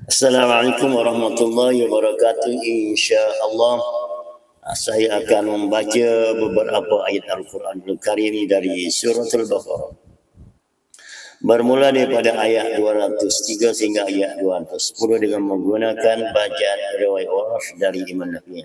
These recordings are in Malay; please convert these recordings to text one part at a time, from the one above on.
Assalamualaikum warahmatullahi wabarakatuh. InsyaAllah saya akan membaca beberapa ayat Al-Quranul Karim dari Surah Al-Baqarah. Bermula daripada ayat 203 sehingga ayat 210 dengan menggunakan bacaan riwayat Warsh dari Imam Nafi'.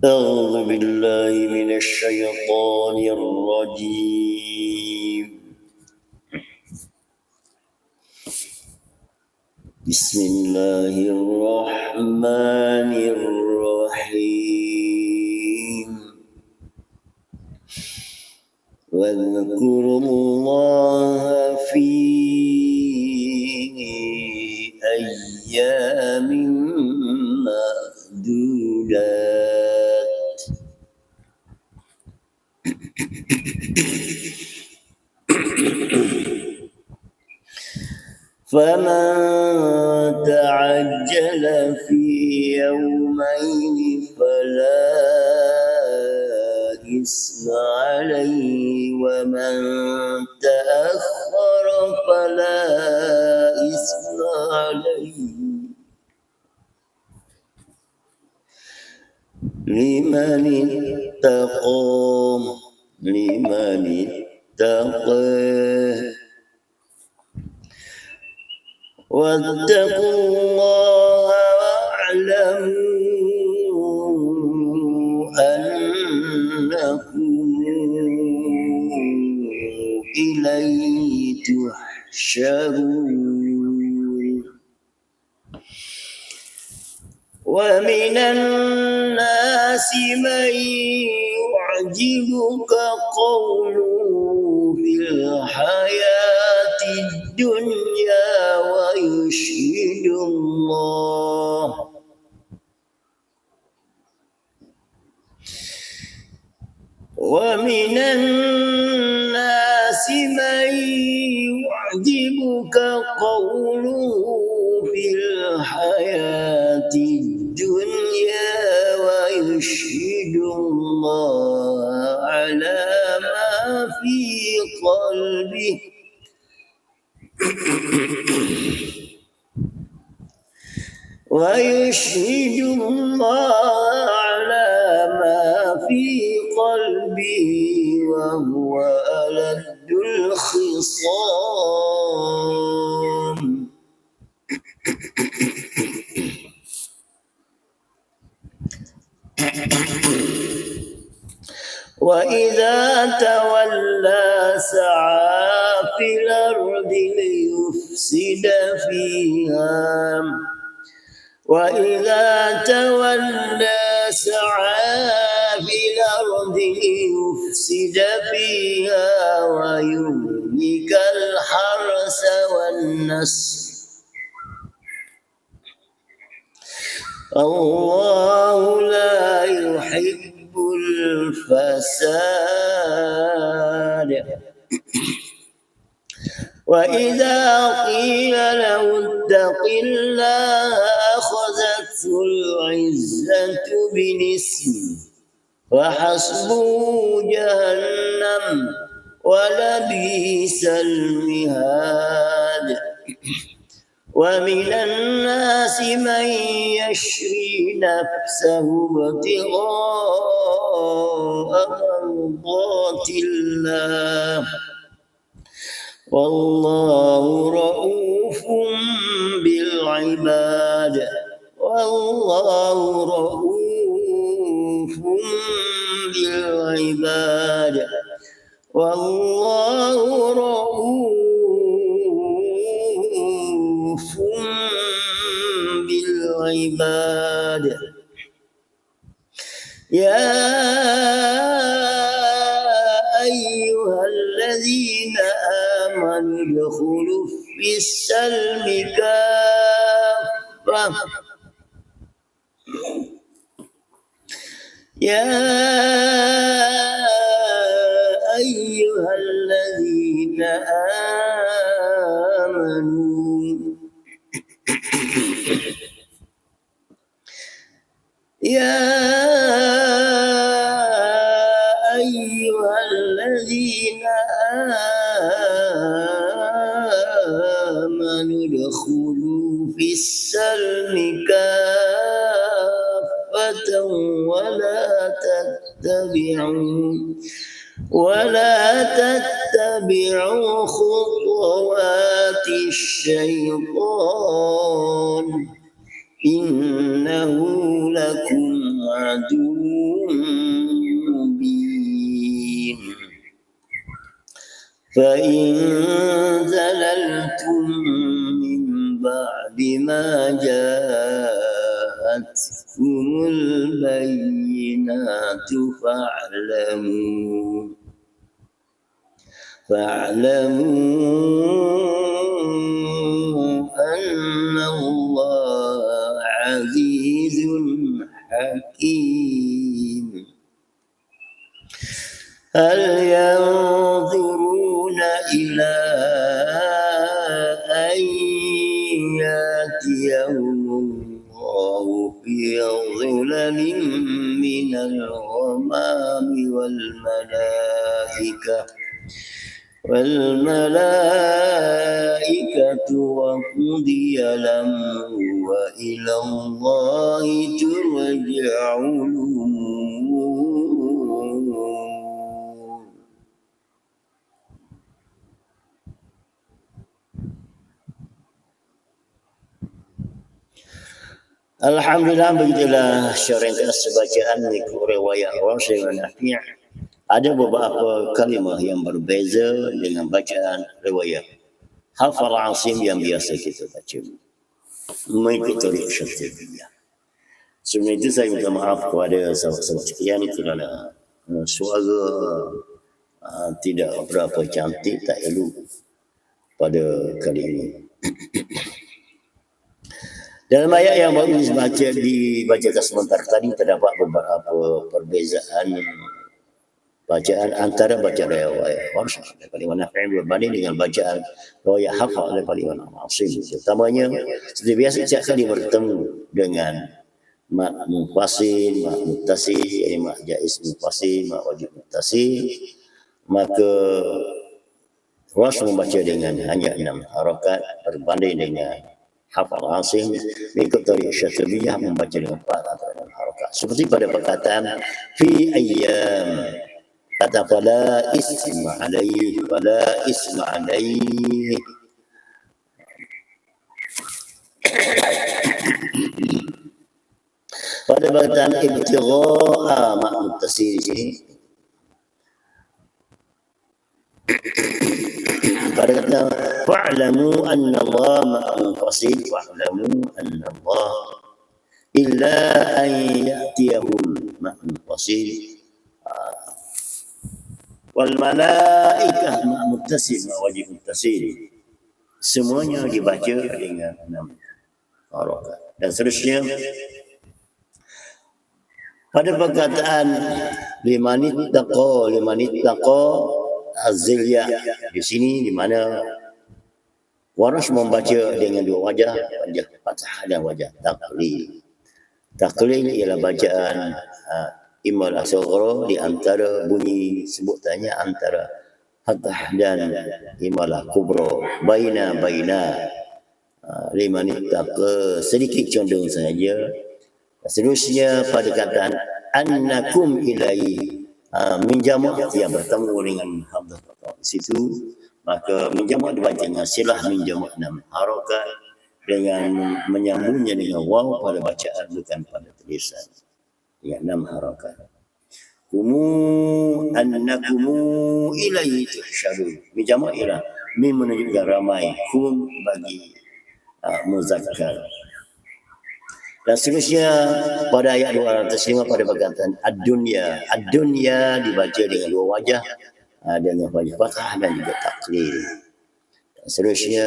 A'udzu billahi minasy syaithanir rajim. Bismillahirrahmanirrahim. Wadhkurullaha fi ayyamin ma'dudat. فمن تعجل في يومين فلا إثم عليه ومن تأخر فلا إثم عليه لمن اتقى واتقوا الله واعلموا أنكم إليه تحشرون ومن الناس من يعجبك قوله في الحياة الدنيا ويشهد الله ومن الناس من يعجبك قوله في الحياة الدنيا ويشهد الله على ما في قلبه ويشهد الله على ما في قلبه وهو ألد الخصام وإذا تولى سعى في الأرض ليفسد فيها وإذا تولى سعى في الأرض ليفسد فيها ويهلك الحرث والنسل الله لا يحب الفساد وإذا قيل له اتق الله أخذته العزة بالإثم وحسبه جهنم ولبئس المهاد ومن الناس من يشري نفسه ابتغاء مرضات الله والله رؤوف بالعباد والله رؤوف بالعباد والله رؤوف بالعباد يا أيها الذين آمنوا ادخلوا في السلم كافة يا أيها الذين آمنوا يا أيها الذين آمنوا ادخلوا في السلم كافة ولا تتبعوا خطوات الشيطان إنه لكم عدو مبين فإن زللتم من بعد ما جاءتكم البينات فاعلموا أن الله عزيز حكيم هل ينظرون إلى أن يأتيهم الله في ظلل من الغمام والملائكة وقضي الأمر وإلى الله ترجع الأمور. Alhamdulillah, begitulah ringkas bacaan riwayat Rashi wa Nafi'. Ada beberapa kalimah yang berbeza dengan bacaan riwayat Hafal Asim yang biasa kita baca mengikut tariq Syatibiyah. Sebelum itu saya minta maaf kepada sahabat-sahabat sekalian kerana suara tidak berapa cantik, tak elok pada kali ini. Dalam ayat yang baru dibacakan sebentar tadi terdapat beberapa perbezaan bacaan antara bacaan riwayat Warsh daripada Imam Nafi' berbanding dengan bacaan riwayat Hafal daripada Imam Asim. Utamanya seperti biasa setiap kali bertemu dengan mak munfasil, mak muttasil, mak jaiz munfasil, mak wajib muttasil, maka Warsh membaca dengan hanya 6 harakat berbanding dengan Hafal Asim mengikut tariq Syatibiyah membaca dengan 4 atau 6 harakat. Seperti pada perkataan fi ayyam, kata fala isma alaih, pada perkataan ibtigha'a ma' muttasil ini, pada kata fa'lamu anna Allah ma'munfasil, fa'lamu anna Allah illa an ya'tiyahum ma'munfasil, wal malaikah ma'muttasil wa wajib muttasil. Semuanya dibaca dengan 6 harakat. Dan seterusnya pada perkataan limanit taqa az-zilyah di sini, di mana Warsh membaca dengan 2 wajah fathah dan wajah taqlil. Taqlil ialah bacaan imalah sughra di antara bunyi sebutannya antara fathah dan imalah kubra, baina limanit taqa sedikit condong saja. Seterusnya pada kataan annakum ilaihi, menjamak yang bertemu dengan hamzah di situ, maka menjamak dibaca dengan silah menjamak 6 harakat dengan menyambungnya dengan waw pada bacaan bukan pada tulisan dengan 6 harakat. Annakum ilaihi tuhsyarun, menjamak ialah mim menunjukkan ramai, kum bagi muzakkar. Dan seterusnya pada ayat 205 pada perkataan ad-dunya dibaca dengan 2 wajah dengan wajah fathah dan juga taqlil. Dan seterusnya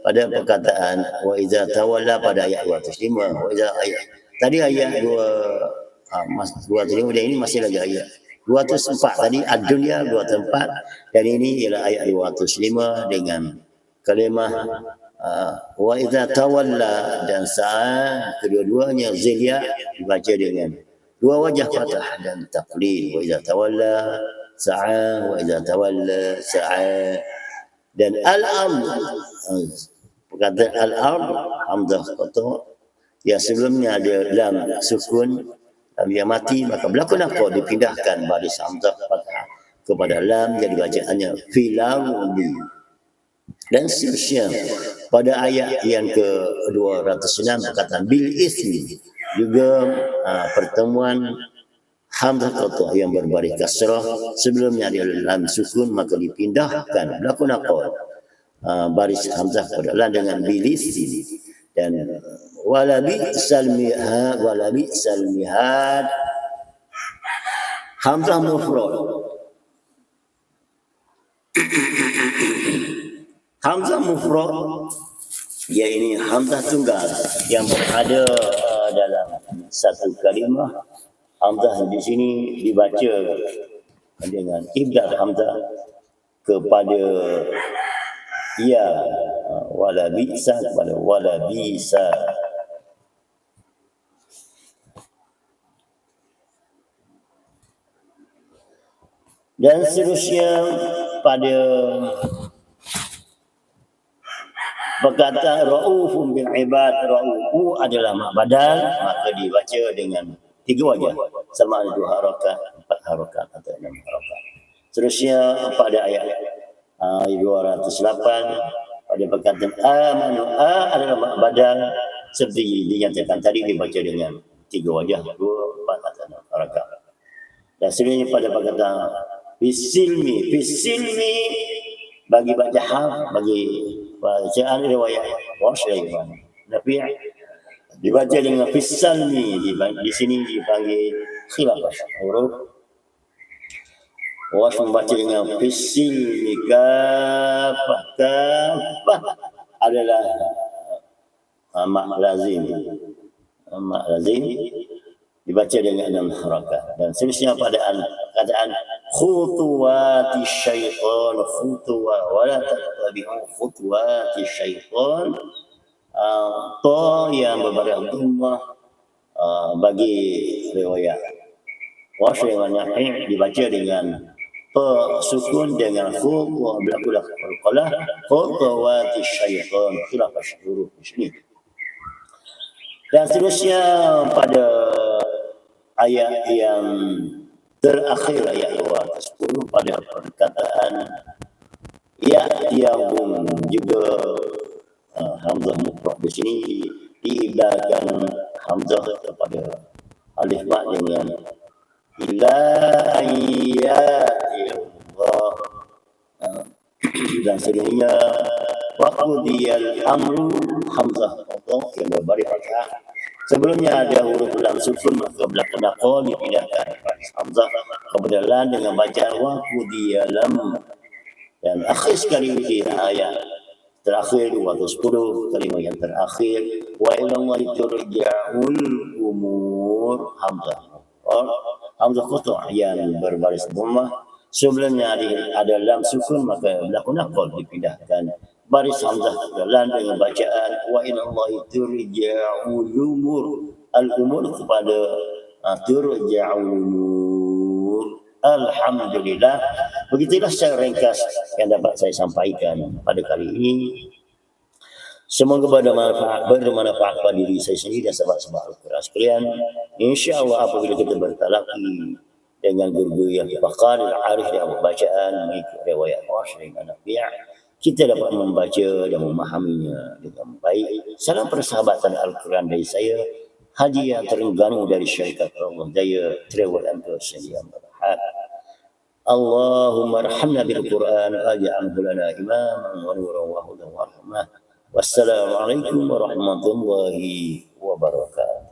pada perkataan wa iza tawalla pada ayat 205, wa iza ayat tadi ayat 205 dan ini masih lagi ayat 204 tadi ad-dunya 204 dan ini ialah ayat 205 dengan kalimah wa idza tawalla dan sa'a, kedua-duanya zilya dibaca dengan 2 wajah fathah dan taqlil. Wa idza tawalla sa'a, wa idza tawalla sa'a. Dan al-amr Perkataan al-ard hamzah qata'. Ya sebelumnya ada lam sukun, lam yang mati, maka berlaku naqal dipindahkan baris hamzah fathah kepada lam, jadi bacaannya fil ardi. Dan seterusnya pada ayat yang ke-206 perkataan bil ismi juga pertemuan hamzah qata' yang berbaris kasrah, sebelumnya ada lam sukun, maka dipindahkan berlaku naqal baris hamzah kepada lam dengan bil ismi. Dan wala bi'sal mihad hamzah mufrad. Hamzah mufrad ya ini hamzah tunggal yang berada dalam satu kalimah. Hamzah di sini dibaca dengan ibdal hamzah kepada ya, wala bi'sa kepada wala bisa. Dan seterusnya pada perkataan ra'ufun bil ibad, ra'ufu adalah mak badal, maka dibaca dengan 3 wajah, sama ada 2 harakat, 4 harakat atau 6 harakat. Seterusnya pada ayat 208 pada perkataan amanu adalah mak badal, seperti dinyatakan tadi dibaca dengan 3 wajah, 2, 4 atau 6 harakat. Dan seterusnya pada perkataan fisilmi bagi baca haf, bagi bacaan riwayat Wasyai Nafi' dibaca dengan fisalmi, di sini dipanggil khilaf huruf. Wash membaca dengan fisilmi, kafah adalah mak lazim dibaca dengan 6 harakat. Dan seterusnya pada keadaan khutuwati syaitan, wala tattabi'u khutuwati syaitan, ta yang berbaris dhammah bagi riwayat Wasyai Nafi' dibaca dengan ta sukun dengan khu wa berlakulah qalqalah khutuwati syaitan, khilaf huruf di sini. Dan seterusnya pada ayat yang terakhir, ayat 210 pada perkataan ya'tiyahum juga hamzah mufrad di sini diibdalkan hamzah kepada alif ba dengan ila ayyatiyallah. Dan seterusnya waqudiyal amru hamzah qata' yang berbaris fathah, sebelumnya ada huruf lam sukun, maka belakang naqal dipindahkan baris hamzah kepada lam dengan bacaan waqudiyal lam. Dan akhir sekali di ayat terakhir 210 kalimat yang terakhir wa ilallahi turja'ul umur hamzah qata' yang berbaris dhammah, sebelumnya ada lam sukun, maka berlaku naqal dipindahkan baris hamzah lam dengan bacaan wa ilallahi turja'ul umur, al-umur kepada turja'ul umur. Alhamdulillah, begitulah secara ringkas yang dapat saya sampaikan pada kali ini. Semoga bermanfaat pada diri saya sendiri dan sahabat-sahabat Al-Quran sekalian. InsyaAllah apabila kita bertalaki dengan guru yang pakar dan arif dalam bacaan mengikut riwayat Wasyai Nafi', kita dapat membaca dan memahaminya dengan baik. Salam persahabatan Al-Quran dari saya, Haji yang Terengganu dari Syarikat Allah Jaya Travel and Tour. Allahumma arhamna bil Quran waj'alhu lana imaman wa nuran wa hudan wa rahmah. Wassalamualaikum warahmatullahi wabarakatuh.